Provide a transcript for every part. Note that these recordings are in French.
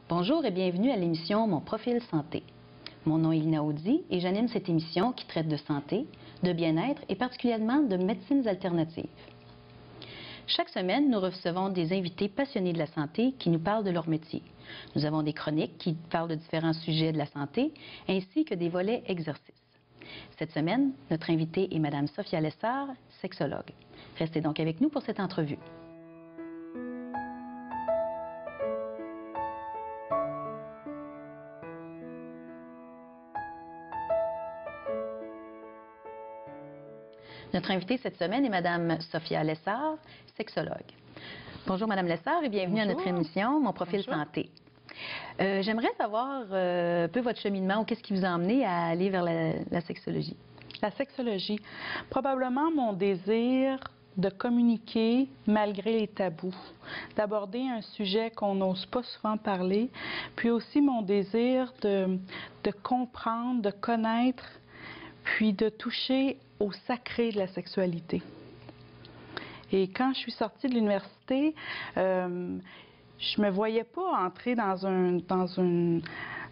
Bonjour et bienvenue à l'émission Mon profil santé. Mon nom est Lina Audi et j'anime cette émission qui traite de santé, de bien-être et particulièrement de médecines alternatives. Chaque semaine, nous recevons des invités passionnés de la santé qui nous parlent de leur métier. Nous avons des chroniques qui parlent de différents sujets de la santé ainsi que des volets exercices. Cette semaine, notre invitée est Mme Sophia Lessard, sexologue. Restez donc avec nous pour cette entrevue. Notre invitée cette semaine est Mme Sophia Lessard, sexologue. Bonjour Mme Lessard et bienvenue à notre émission Mon profil santé. J'aimerais savoir un peu votre cheminement ou qu'est-ce qui vous a amené à aller vers la sexologie? La sexologie, probablement mon désir de communiquer malgré les tabous, d'aborder un sujet qu'on n'ose pas souvent parler, puis aussi mon désir de comprendre, de connaître, puis de toucher au sacré de la sexualité. Et quand je suis sortie de l'université, je me voyais pas entrer dans une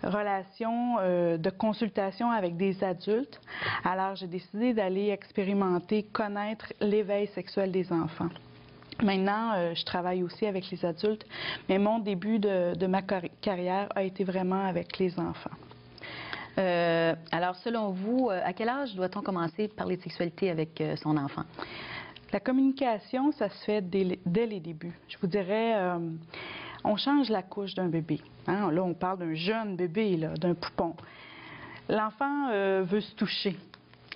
relation de consultation avec des adultes. Alors, j'ai décidé d'aller expérimenter, connaître l'éveil sexuel des enfants. Maintenant, je travaille aussi avec les adultes, mais mon début de ma carrière a été vraiment avec les enfants. Alors, selon vous, à quel âge doit-on commencer à parler de sexualité avec son enfant? La communication, ça se fait dès les débuts. Je vous dirais, on change la couche d'un bébé. Hein? Là, on parle d'un jeune bébé, d'un poupon. L'enfant veut se toucher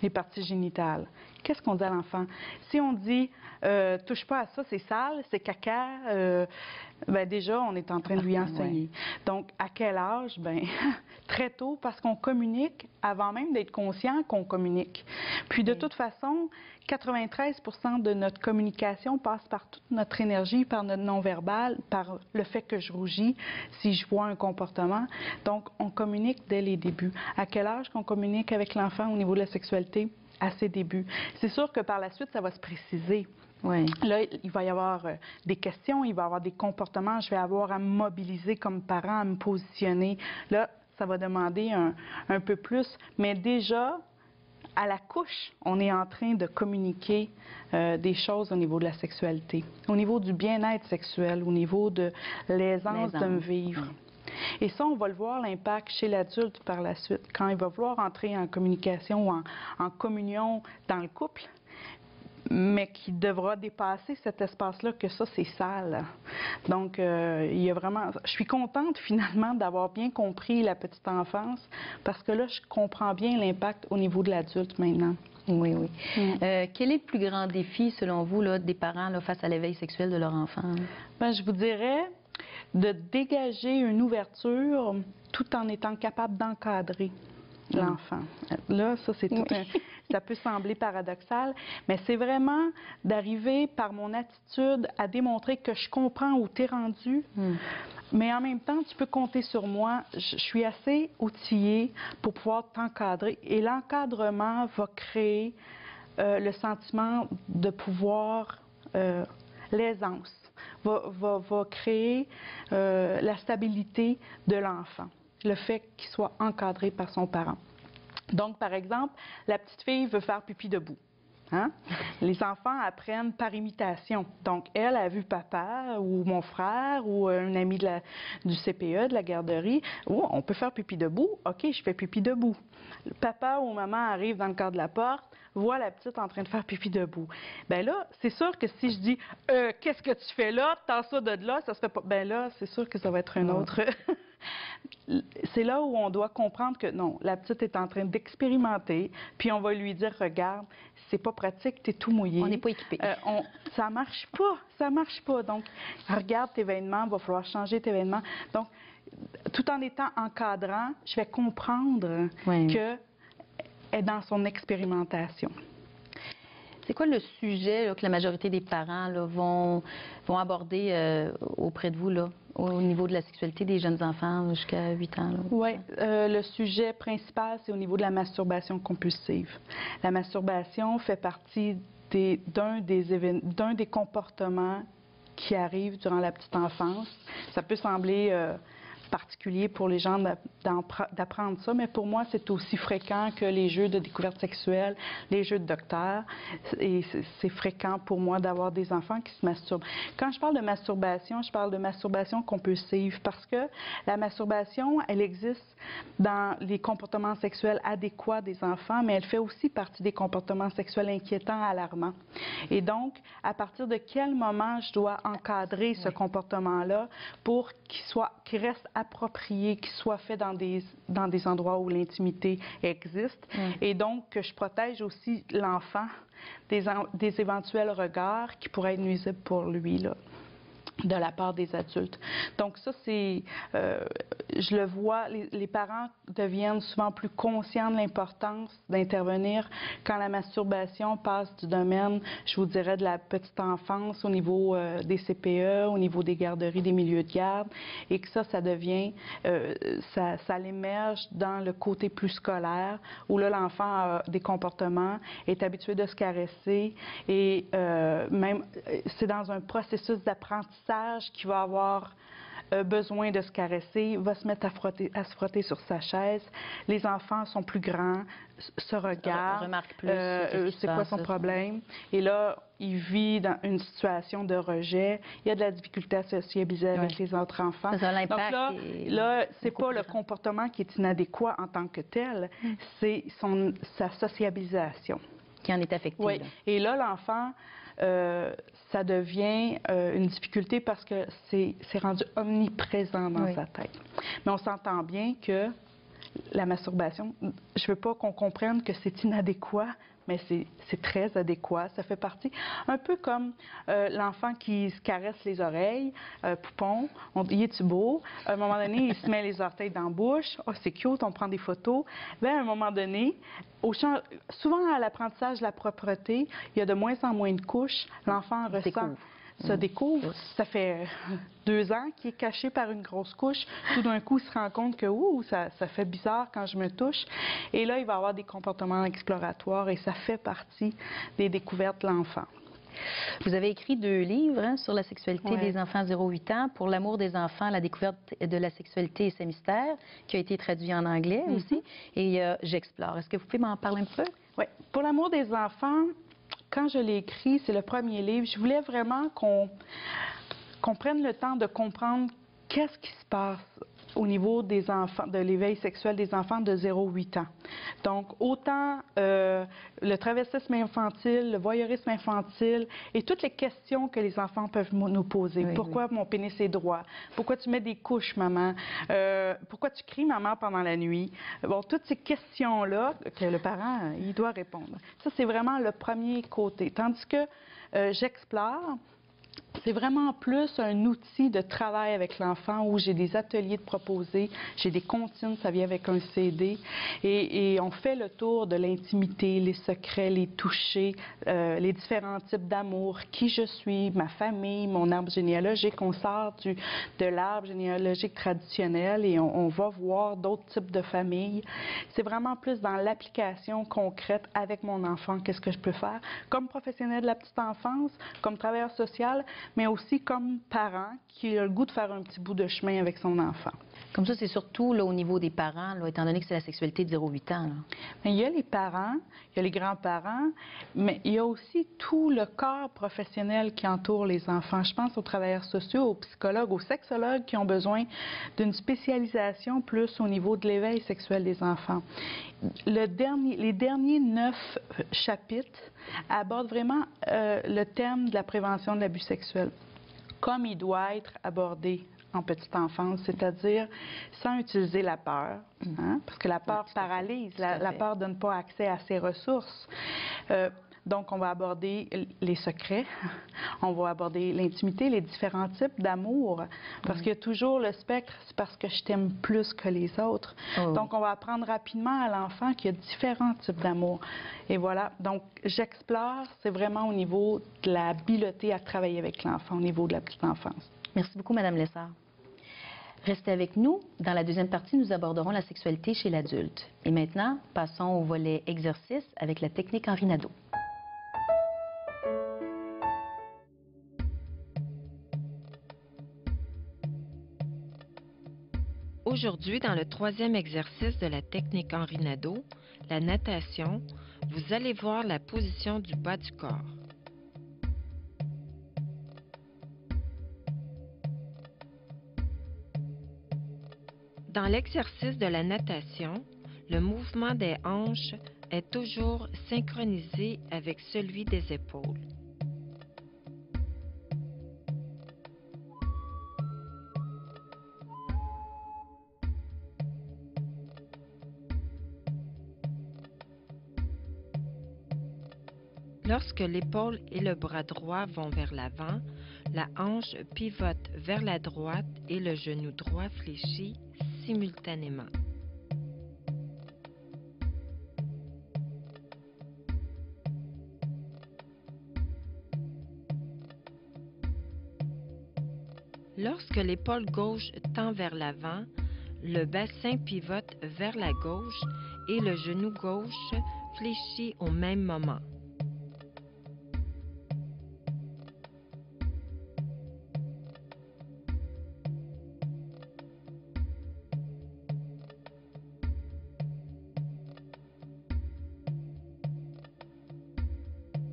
les parties génitales. Qu'est-ce qu'on dit à l'enfant? Si on dit « touche pas à ça, c'est sale, c'est caca », ben déjà, on est en train de lui enseigner. Ouais. Donc, à quel âge? Ben très tôt, parce qu'on communique avant même d'être conscient qu'on communique. Puis, de toute façon, 93% de notre communication passe par toute notre énergie, par notre non-verbal, par le fait que je rougis, si je vois un comportement. Donc, on communique dès les débuts. À quel âge qu'on communique avec l'enfant au niveau de la sexualité? À ses débuts. C'est sûr que par la suite, ça va se préciser. Oui. Là, il va y avoir des questions, il va y avoir des comportements, je vais avoir à me mobiliser comme parent, à me positionner. Là, ça va demander un peu plus, mais déjà, à la couche, on est en train de communiquer des choses au niveau de la sexualité, au niveau du bien-être sexuel, au niveau de l'aisance de me vivre. Oui. Et ça, on va le voir, l'impact chez l'adulte par la suite. Quand il va vouloir entrer en communication ou en communion dans le couple, mais qui devra dépasser cet espace-là, que ça, c'est sale. Donc, il y a vraiment... Je suis contente, finalement, d'avoir bien compris la petite enfance, parce que là, je comprends bien l'impact au niveau de l'adulte maintenant. Oui, oui. Quel est le plus grand défi, selon vous, là, des parents là, face à l'éveil sexuel de leur enfant? Bien, je vous dirais de dégager une ouverture tout en étant capable d'encadrer l'enfant. Là, ça, c'est tout ça peut sembler paradoxal, mais c'est vraiment d'arriver par mon attitude à démontrer que je comprends où tu es rendu, mais en même temps, tu peux compter sur moi. Je suis assez outillée pour pouvoir t'encadrer et l'encadrement va créer le sentiment de pouvoir, l'aisance. Va créer la stabilité de l'enfant, le fait qu'il soit encadré par son parent. Donc, par exemple, la petite fille veut faire pipi debout. Hein? Les enfants apprennent par imitation. Donc, elle a vu papa ou mon frère ou un ami du CPE, de la garderie. Oh, on peut faire pipi debout. OK, je fais pipi debout. Papa ou maman arrive dans le cadre de la porte, voit la petite en train de faire pipi debout. Bien là, c'est sûr que si je dis « Qu'est-ce que tu fais là? T'en ça de là, ça se fait pas. » Bien là, c'est sûr que ça va être un autre... C'est là où on doit comprendre que non, la petite est en train d'expérimenter, puis on va lui dire « Regarde, c'est pas pratique, t'es tout mouillé. » On n'est pas équipé. Ça marche pas, ça marche pas. Donc, regarde tes vêtements, il va falloir changer tes vêtements. Donc, tout en étant encadrant, je vais comprendre qu'elle est dans son expérimentation. C'est quoi le sujet là, que la majorité des parents là, vont aborder auprès de vous là, au niveau de la sexualité des jeunes enfants jusqu'à 8 ans? Oui, le sujet principal, c'est au niveau de la masturbation compulsive. La masturbation fait partie d'un des comportements qui arrivent durant la petite enfance. Ça peut sembler particulier pour les gens d'apprendre ça, mais pour moi, c'est aussi fréquent que les jeux de découverte sexuelle, les jeux de docteur. Et c'est fréquent pour moi d'avoir des enfants qui se masturbent. Quand je parle de masturbation, je parle de masturbation compulsive parce que la masturbation, elle existe dans les comportements sexuels adéquats des enfants, mais elle fait aussi partie des comportements sexuels inquiétants, alarmants. Et donc, à partir de quel moment je dois encadrer ce comportement-là pour qu'il reste approprié, qu'il soit fait dans des endroits où l'intimité existe, et donc que je protège aussi l'enfant des éventuels regards qui pourraient être nuisibles pour lui, là, de la part des adultes. Donc ça, c'est, je le vois, les parents deviennent souvent plus conscients de l'importance d'intervenir quand la masturbation passe du domaine, je vous dirais, de la petite enfance au niveau des CPE, au niveau des garderies, des milieux de garde, et que ça devient, ça l'émerge dans le côté plus scolaire, où là, l'enfant a des comportements, est habitué de se caresser, et même, c'est dans un processus d'apprentissage qui va avoir besoin de se caresser, va se mettre à se frotter sur sa chaise. Les enfants sont plus grands, se regardent, remarque plus c'est quoi son problème. Et là, il vit dans une situation de rejet. Il y a de la difficulté à sociabiliser avec les autres enfants. Ça, donc là c'est pas le comportement qui est inadéquat en tant que tel, c'est sa sociabilisation. Qui en est affecté. Oui. Là. Et là, l'enfant, ça devient une difficulté parce que c'est rendu omniprésent dans sa tête. Mais on s'entend bien que la masturbation, je ne veux pas qu'on comprenne que c'est inadéquat, mais c'est très adéquat. Ça fait partie, un peu comme l'enfant qui se caresse les oreilles, poupon, on dit « es-tu beau ?» À un moment donné, il se met les orteils dans la bouche, « oh, c'est cute, on prend des photos ». Bien, à un moment donné, souvent à l'apprentissage de la propreté, il y a de moins en moins de couches, l'enfant se découvre. Ça fait 2 ans qu'il est caché par une grosse couche. Tout d'un coup, il se rend compte que ça fait bizarre quand je me touche. Et là, il va avoir des comportements exploratoires et ça fait partie des découvertes de l'enfant. Vous avez écrit 2 livres sur la sexualité des enfants 0-8 ans, Pour l'amour des enfants, la découverte de la sexualité et ses mystères, qui a été traduit en anglais aussi, et J'explore. Est-ce que vous pouvez m'en parler un peu? Oui. Pour l'amour des enfants, quand je l'ai écrit, c'est le premier livre, je voulais vraiment qu'on prenne le temps de comprendre qu'est-ce qui se passe au niveau des enfants, de l'éveil sexuel des enfants de 0-8 ans. Donc, autant le travestisme infantile, le voyeurisme infantile et toutes les questions que les enfants peuvent nous poser. Pourquoi mon pénis est droit? Pourquoi tu mets des couches, maman? Pourquoi tu cries, maman, pendant la nuit? Bon, toutes ces questions-là que le parent, il doit répondre. Ça, c'est vraiment le premier côté. Tandis que J'explore, c'est vraiment plus un outil de travail avec l'enfant où j'ai des ateliers de proposer, j'ai des comptines, ça vient avec un CD, et on fait le tour de l'intimité, les secrets, les touchés, les différents types d'amour, qui je suis, ma famille, mon arbre généalogique. On sort de l'arbre généalogique traditionnel et on va voir d'autres types de familles. C'est vraiment plus dans l'application concrète avec mon enfant, qu'est-ce que je peux faire, comme professionnel de la petite enfance, comme travailleur social, mais aussi comme parent qui a le goût de faire un petit bout de chemin avec son enfant. Comme ça, c'est surtout là, au niveau des parents, là, étant donné que c'est la sexualité de 0-8 ans. Là. Mais il y a les parents, il y a les grands-parents, mais il y a aussi tout le corps professionnel qui entoure les enfants. Je pense aux travailleurs sociaux, aux psychologues, aux sexologues qui ont besoin d'une spécialisation plus au niveau de l'éveil sexuel des enfants. Les derniers 9 chapitres abordent vraiment le thème de la prévention de l'abus sexuel, comme il doit être abordé en petite enfance, c'est-à-dire sans utiliser la peur, hein, parce que la peur paralyse, la peur ne donne pas accès à ses ressources. Donc, on va aborder les secrets, on va aborder l'intimité, les différents types d'amour, parce qu'il y a toujours le spectre, c'est parce que je t'aime plus que les autres. Donc, on va apprendre rapidement à l'enfant qu'il y a différents types d'amour. Et voilà, donc j'explore, c'est vraiment au niveau de la habileté à travailler avec l'enfant, au niveau de la petite enfance. Merci beaucoup, Mme Lessard. Restez avec nous. Dans la deuxième partie, nous aborderons la sexualité chez l'adulte. Et maintenant, passons au volet exercice avec la technique Henri Nadeau. Aujourd'hui, dans le 3e exercice de la technique Henri Nadeau, la natation, vous allez voir la position du bas du corps. Dans l'exercice de la natation, le mouvement des hanches est toujours synchronisé avec celui des épaules. Lorsque l'épaule et le bras droit vont vers l'avant, la hanche pivote vers la droite et le genou droit fléchit simultanément. Lorsque l'épaule gauche tend vers l'avant, le bassin pivote vers la gauche et le genou gauche fléchit au même moment.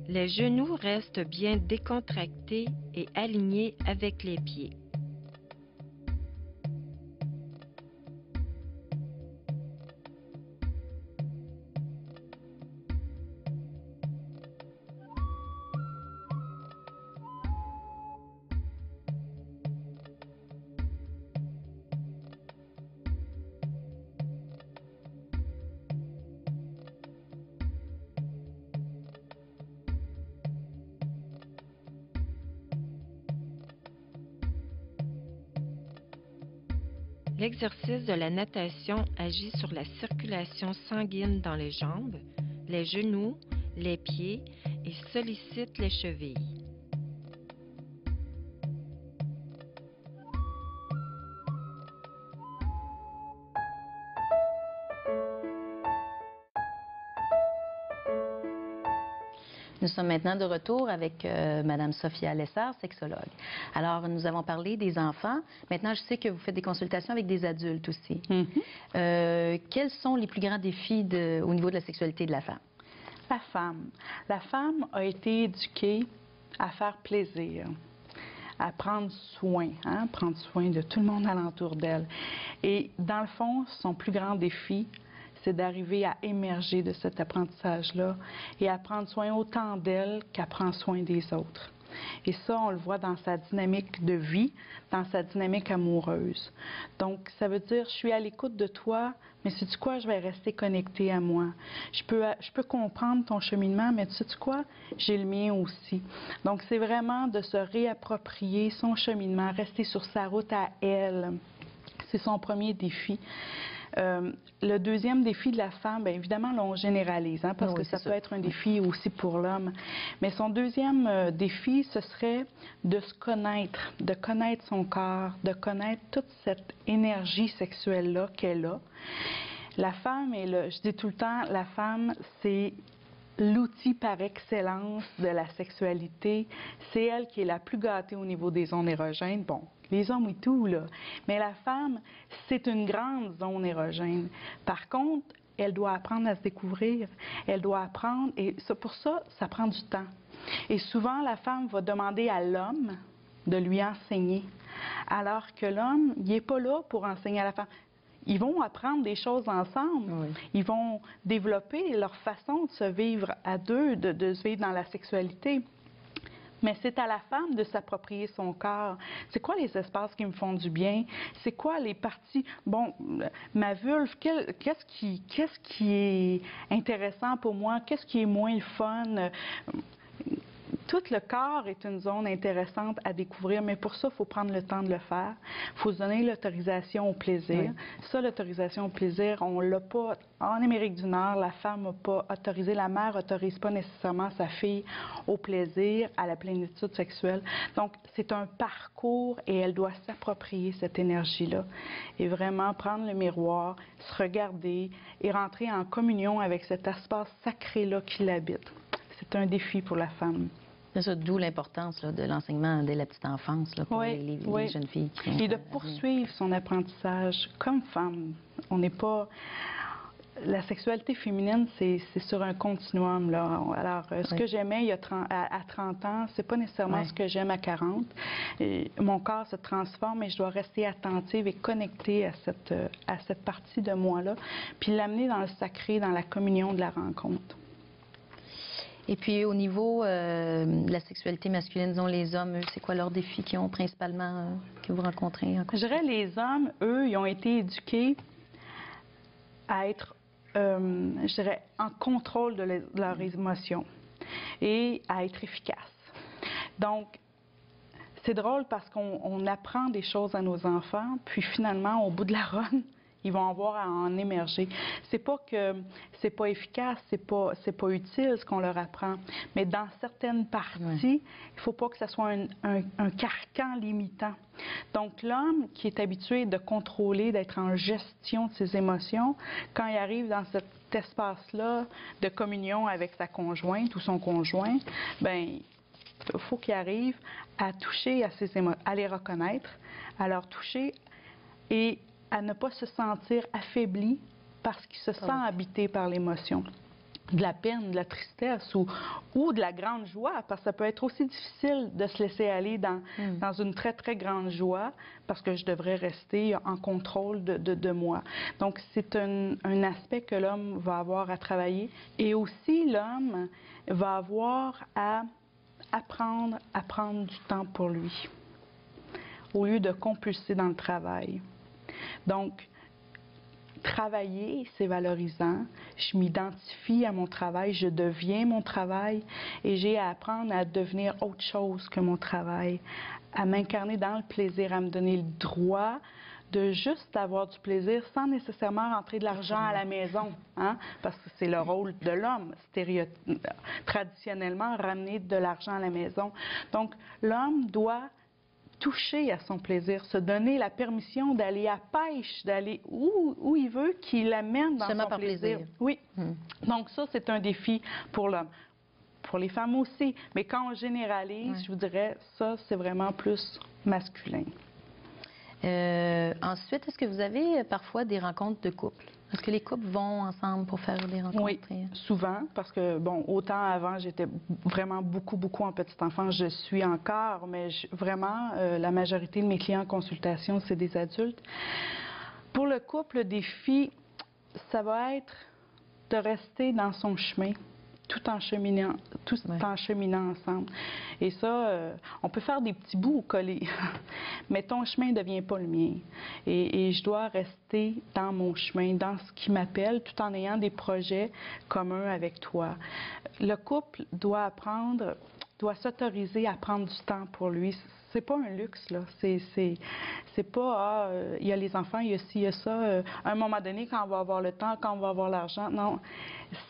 Les genoux restent bien décontractés et alignés avec les pieds. L'exercice de la natation agit sur la circulation sanguine dans les jambes, les genoux, les pieds et sollicite les chevilles. Nous sommes maintenant de retour avec Mme Sophia Lessard, sexologue. Alors, nous avons parlé des enfants. Maintenant, je sais que vous faites des consultations avec des adultes aussi. Quels sont les plus grands défis au niveau de la sexualité de la femme? La femme. La femme a été éduquée à faire plaisir, à prendre soin de tout le monde alentour d'elle. Et dans le fond, son plus grand défi, c'est d'arriver à émerger de cet apprentissage-là et à prendre soin autant d'elle qu'à prendre soin des autres. Et ça, on le voit dans sa dynamique de vie, dans sa dynamique amoureuse. Donc, ça veut dire, je suis à l'écoute de toi, mais sais-tu quoi, je vais rester connectée à moi. Je peux comprendre ton cheminement, mais sais-tu quoi, j'ai le mien aussi. Donc, c'est vraiment de se réapproprier son cheminement, rester sur sa route à elle. C'est son premier défi. Le deuxième défi de la femme, bien évidemment, là, on généralise, parce que ça peut être un défi aussi pour l'homme. Mais son deuxième défi, ce serait de se connaître, de connaître son corps, de connaître toute cette énergie sexuelle-là qu'elle a. La femme, je dis tout le temps, la femme, c'est l'outil par excellence de la sexualité. C'est elle qui est la plus gâtée au niveau des zones érogènes. Bon, les hommes et tout, là. Mais la femme, c'est une grande zone érogène. Par contre, elle doit apprendre à se découvrir. Elle doit apprendre, et pour ça, ça prend du temps. Et souvent, la femme va demander à l'homme de lui enseigner. Alors que l'homme, il n'est pas là pour enseigner à la femme. Ils vont apprendre des choses ensemble. Oui. Ils vont développer leur façon de se vivre à deux, de se vivre dans la sexualité. Mais c'est à la femme de s'approprier son corps. C'est quoi les espaces qui me font du bien? C'est quoi les parties? Bon, ma vulve, qu'est-ce qui est intéressant pour moi? Qu'est-ce qui est moins le fun? Tout le corps est une zone intéressante à découvrir, mais pour ça, il faut prendre le temps de le faire. Il faut se donner l'autorisation au plaisir. Oui. Ça, l'autorisation au plaisir, on ne l'a pas. En Amérique du Nord, la femme n'a pas autorisé, la mère n'autorise pas nécessairement sa fille au plaisir, à la plénitude sexuelle. Donc, c'est un parcours et elle doit s'approprier cette énergie-là et vraiment prendre le miroir, se regarder et rentrer en communion avec cet espace sacré-là qui l'habite. C'est un défi pour la femme. C'est ça, d'où l'importance là, de l'enseignement dès la petite enfance là, pour Oui, les jeunes filles. Et de poursuivre son apprentissage comme femme. On n'est pas... La sexualité féminine, c'est sur un continuum. Là. Alors, ce que j'aimais à 30 ans, c'est pas nécessairement ce que j'aime à 40. Et mon corps se transforme et je dois rester attentive et connectée à cette partie de moi-là, puis l'amener dans le sacré, dans la communion de la rencontre. Et puis, au niveau de la sexualité masculine, disons, les hommes, eux, c'est quoi leurs défis qu'ils ont principalement, que vous rencontrez? Je dirais les hommes, eux, ils ont été éduqués à être, je dirais, en contrôle de leurs émotions et à être efficaces. Donc, c'est drôle parce qu'on apprend des choses à nos enfants, puis finalement, au bout de la run, ils vont avoir à en émerger. C'est pas que c'est pas efficace, c'est pas utile ce qu'on leur apprend, mais dans certaines parties, il faut pas que ça soit un carcan limitant. Donc l'homme qui est habitué de contrôler, d'être en gestion de ses émotions, quand il arrive dans cet espace-là de communion avec sa conjointe ou son conjoint, ben il faut qu'il arrive à toucher à ses émotions, à les reconnaître, à leur toucher et à ne pas se sentir affaibli parce qu'il se sent habité par l'émotion. De la peine, de la tristesse ou de la grande joie, parce que ça peut être aussi difficile de se laisser aller dans une très, très grande joie parce que je devrais rester en contrôle de moi. Donc, c'est un aspect que l'homme va avoir à travailler. Et aussi, l'homme va avoir à apprendre à prendre du temps pour lui au lieu de compulser dans le travail. Donc, travailler, c'est valorisant. Je m'identifie à mon travail, je deviens mon travail et j'ai à apprendre à devenir autre chose que mon travail, à m'incarner dans le plaisir, à me donner le droit de juste avoir du plaisir sans nécessairement rentrer de l'argent à la maison, hein? Parce que c'est le rôle de l'homme, traditionnellement, ramener de l'argent à la maison. Donc, l'homme doit toucher à son plaisir, se donner la permission d'aller à pêche, d'aller où il veut, qu'il l'amène dans son plaisir. Oui. Donc ça, c'est un défi pour l'homme. Pour les femmes aussi. Mais quand on généralise, je vous dirais, ça, c'est vraiment plus masculin. Ensuite, est-ce que vous avez parfois des rencontres de couple? Est-ce que les couples vont ensemble pour faire des rencontres? Oui, souvent, parce que, bon, autant avant, j'étais vraiment beaucoup en petite enfance, je suis encore, mais vraiment, la majorité de mes clients en consultation, c'est des adultes. Pour le couple, le défi, ça va être de rester dans son chemin, tout en cheminant ensemble. Et ça, on peut faire des petits bouts collés, mais ton chemin ne devient pas le mien. Et je dois rester dans mon chemin, dans ce qui m'appelle, tout en ayant des projets communs avec toi. Le couple doit s'autoriser à prendre du temps pour lui. C'est pas un luxe, là. C'est pas, il y a les enfants, il y a ci, il y a ça. À un moment donné, quand on va avoir le temps, quand on va avoir l'argent. Non,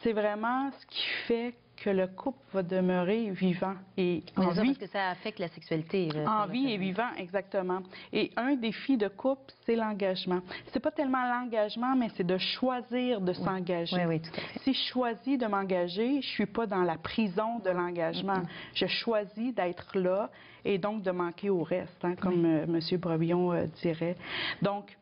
c'est vraiment ce qui fait que le couple va demeurer vivant et en vie. Parce que ça affecte la sexualité. En vie et vivant, exactement. Et un défi de couple, c'est l'engagement. C'est pas tellement l'engagement, mais c'est de choisir de s'engager. Oui, tout à fait. Si je choisis de m'engager, je suis pas dans la prison de l'engagement. Je choisis d'être là et donc de manquer au reste, hein, comme M. Brevillon dirait. Donc,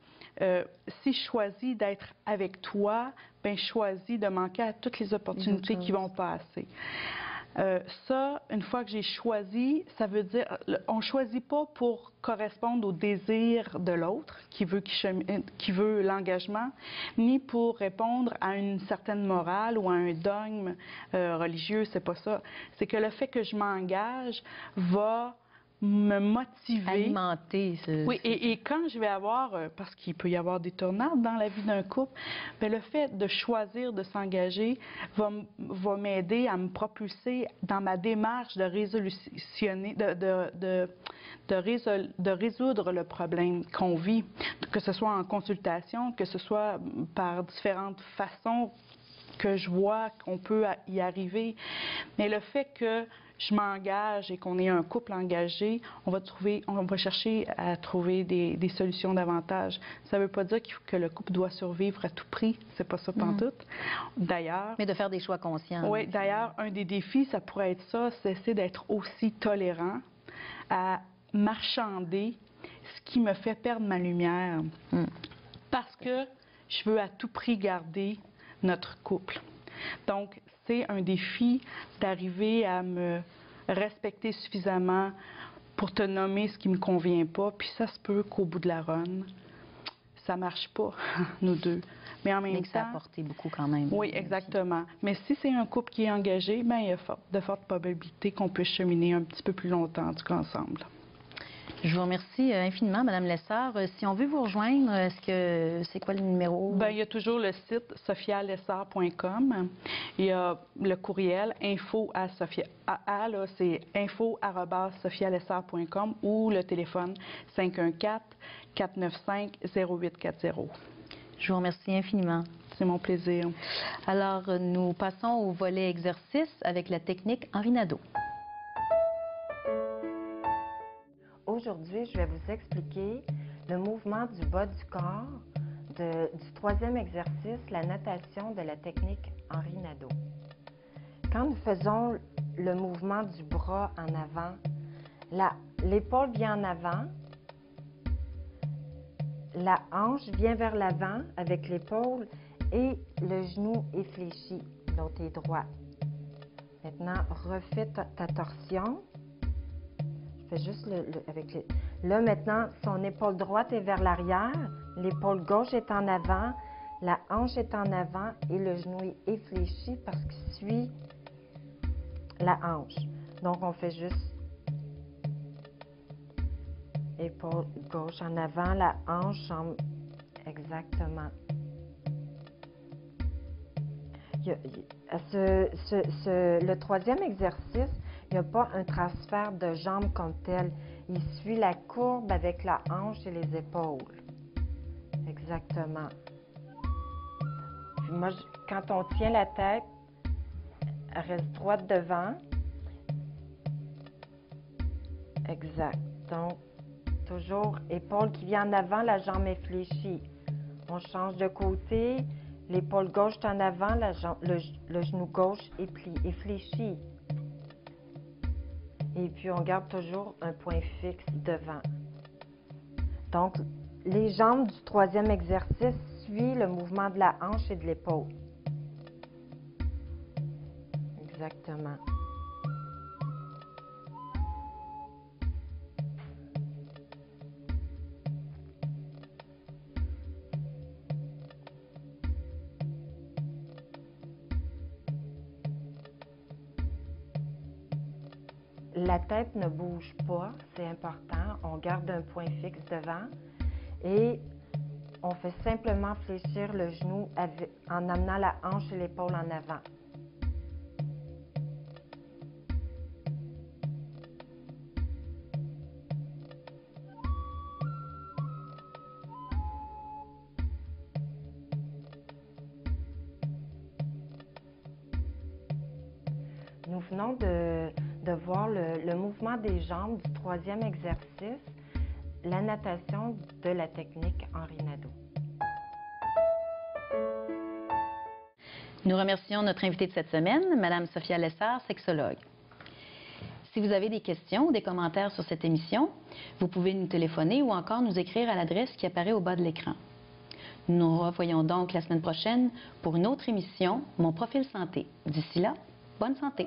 si je choisis d'être avec toi, ben je choisis de manquer à toutes les opportunités qui vont passer. Ça, une fois que j'ai choisi, ça veut dire, on ne choisit pas pour correspondre au désir de l'autre qui veut l'engagement, ni pour répondre à une certaine morale ou à un dogme religieux, c'est pas ça. C'est que le fait que je m'engage va me motiver. Alimenter. Oui, et quand je vais avoir, parce qu'il peut y avoir des tornades dans la vie d'un couple, bien, le fait de choisir de s'engager va m'aider à me propulser dans ma démarche de résolutionner, de résoudre le problème qu'on vit, que ce soit en consultation, que ce soit par différentes façons que je vois qu'on peut y arriver. Mais le fait que je m'engage et qu'on est un couple engagé, on va chercher à trouver des solutions davantage. Ça ne veut pas dire que le couple doit survivre à tout prix, c'est pas ça pantoute. D'ailleurs... Mais de faire des choix conscients. Oui, d'ailleurs, un des défis, ça pourrait être ça, c'est d'être aussi tolérant à marchander ce qui me fait perdre ma lumière. Parce que je veux à tout prix garder notre couple. Donc, c'est un défi d'arriver à me respecter suffisamment pour te nommer ce qui ne me convient pas. Puis ça se peut qu'au bout de la run, ça ne marche pas, nous deux. Mais en même temps... ça a apporté beaucoup quand même. Oui, exactement. Mais si c'est un couple qui est engagé, bien, il y a de fortes probabilités qu'on puisse cheminer un petit peu plus longtemps, en tout cas, ensemble. Je vous remercie infiniment, Mme Lessard. Si on veut vous rejoindre, c'est quoi le numéro? Bien, il y a toujours le site sophialessard.com. Il y a le courriel info@sophialessard.com ou le téléphone 514-495-0840. Je vous remercie infiniment. C'est mon plaisir. Alors, nous passons au volet exercice avec la technique Henri Nadeau. Aujourd'hui, je vais vous expliquer le mouvement du bas du corps du troisième exercice, la natation de la technique Henri Nadeau. Quand nous faisons le mouvement du bras en avant, l'épaule vient en avant, la hanche vient vers l'avant avec l'épaule et le genou est fléchi, l'autre est droit. Maintenant, refais ta torsion. Je fais juste avec les... Là, maintenant, son épaule droite est vers l'arrière, l'épaule gauche est en avant, la hanche est en avant et le genou est fléchi parce qu'il suit la hanche. Donc, on fait juste épaule gauche en avant, la hanche exactement. Le troisième exercice, il n'y a pas un transfert de jambes comme tel. Il suit la courbe avec la hanche et les épaules. Exactement. Puis moi, quand on tient la tête, elle reste droite devant. Exact. Donc, toujours épaule qui vient en avant, la jambe est fléchie. On change de côté, l'épaule gauche est en avant, le genou gauche est fléchi. Et puis, on garde toujours un point fixe devant. Donc, les jambes du troisième exercice suivent le mouvement de la hanche et de l'épaule. Exactement. La tête ne bouge pas, c'est important. On garde un point fixe devant et on fait simplement fléchir le genou en amenant la hanche et l'épaule en avant. Nous venons de voir le mouvement des jambes du troisième exercice, la natation de la technique Henri Nadeau. Nous remercions notre invitée de cette semaine, Mme Sophia Lessard, sexologue. Si vous avez des questions ou des commentaires sur cette émission, vous pouvez nous téléphoner ou encore nous écrire à l'adresse qui apparaît au bas de l'écran. Nous nous revoyons donc la semaine prochaine pour une autre émission, Mon profil santé. D'ici là, bonne santé!